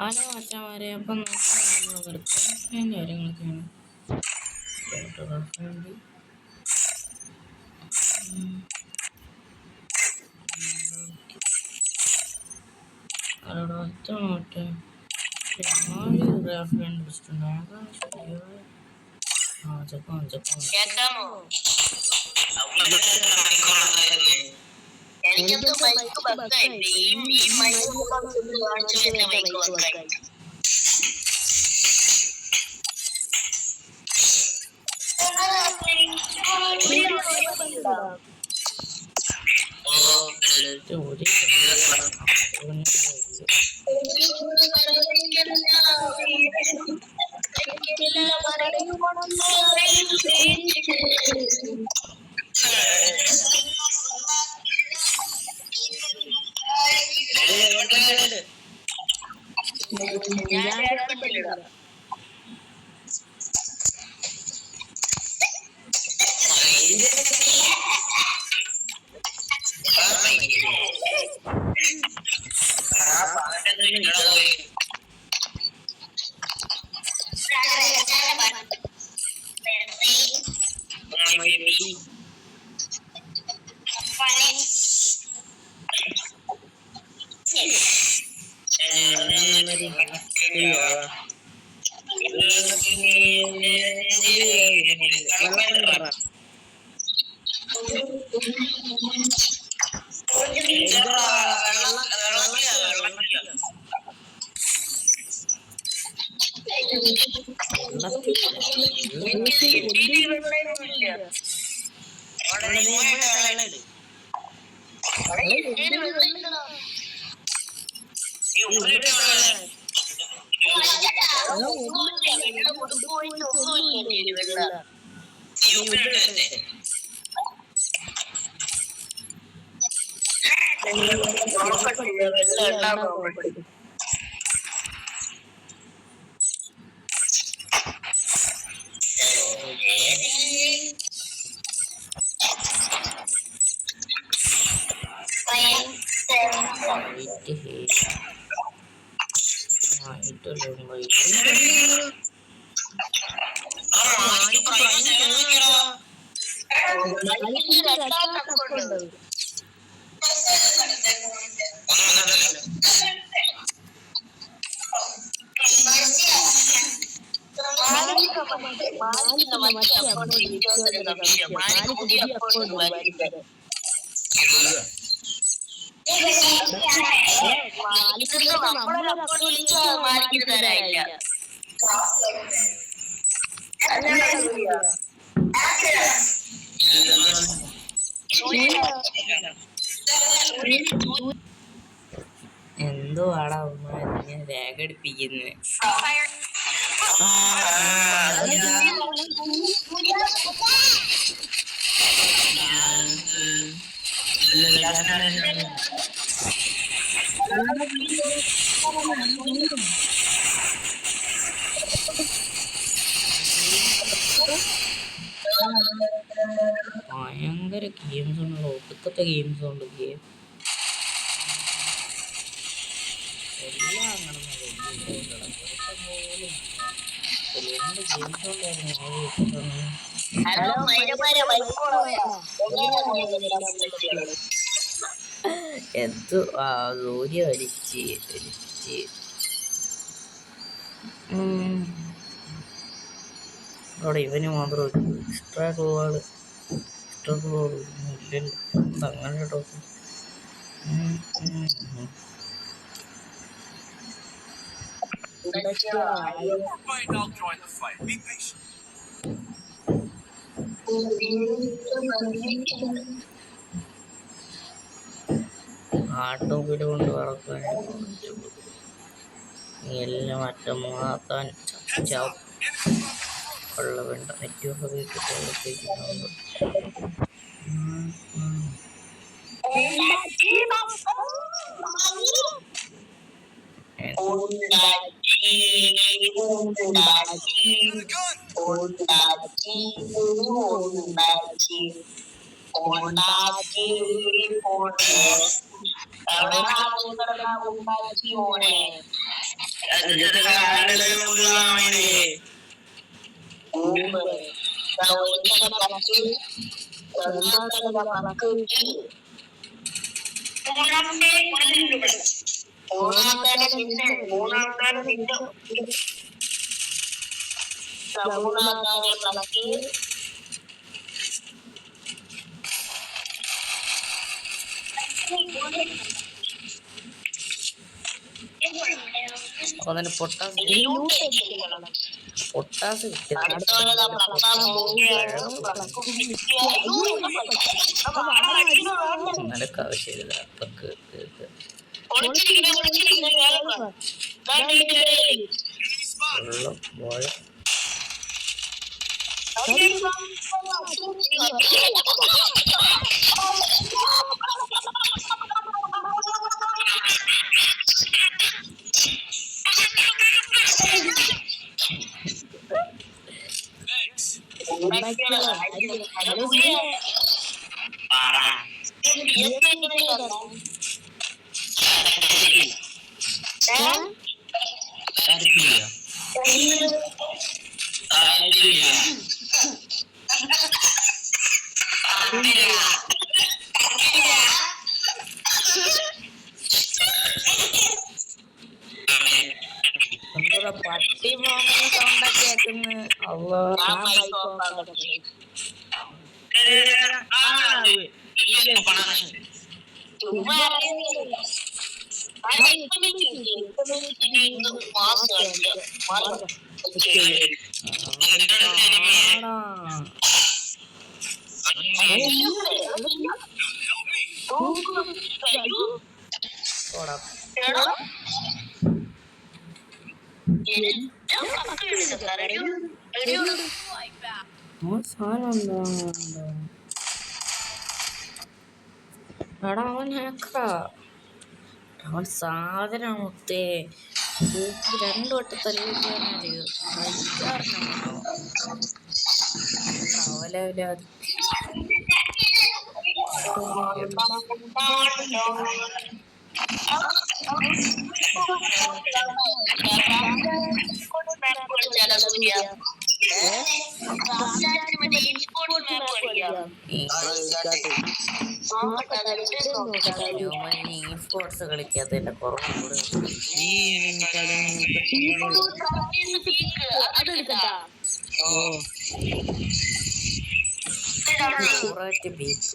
Hello മച്ചാമാരെ, അപ്പം നമ്മൾ റിക്വസ്റ്റും കാര്യങ്ങളൊക്കെയാണ് അവിടെ ഒറ്റ നോട്ടെ ഗ്രാഫ് കണ്ടുപിടിച്ചിട്ടുണ്ട്. അതാണ് ശരിയായ ചെപ്പം എനിക്കെന്തോ ബൈക്ക് ബഗ്ഗായിട്ട് ഈ മൈക്ക് കാണിച്ചു എന്റെ ബൈക്ക് ബഗ്ഗായിട്ട്. ഞാൻ കേൾക്കുന്നില്ല. എന്തോ ആടാ ഞാൻ രേഖ എടുപ്പിക്കുന്നത്. ഭയങ്കര ഗെയിംസ് ഉണ്ടല്ലോ, ഒടുക്കത്തെ ഗെയിംസ് ഉണ്ട്. ഗെയിം എല്ലാം അങ്ങനെ എന്തോ ജോലി വലിച്ച് അവിടെ ഇവന് മാത്രം ഒരു എക്സ്ട്രാ ക്ലോഡ് ഇല്ലല്ലോ അങ്ങനെ കേട്ടോ. ആട്ടോപ്പില് കൊണ്ട് വളർത്താൻ എല്ലാം മറ്റം മാക്കാൻ ഉള്ള വേണ്ട നെറ്റ്വർക്ക് വീട്ടിൽ മൂന്നാമത്തെ നിന്നെ മൂന്നാമത്തെ നിന്റെ മൂന്നാമത്തെ കണക്ക് അപ്പൊ അതിന് പൊട്ടാസ് നിനക്ക് ആവശ്യമില്ല അപ്പക്ക് ബോയ് എന്താ പട്ടി പോകുന്ന സൗണ്ടൊക്കെ കേൾക്കുന്നു. അള്ളാ എടാ അവൻ ഹാക്കറാ. അവൻ സാധനം മുത്തേ രണ്ടു വട്ടം തലവിക്കാനറിയോ അവലവലാതി സ്പോർട്സ് കളിക്കാത്തതിന്റെ കുറവ് കൂടെ ബീച്ച്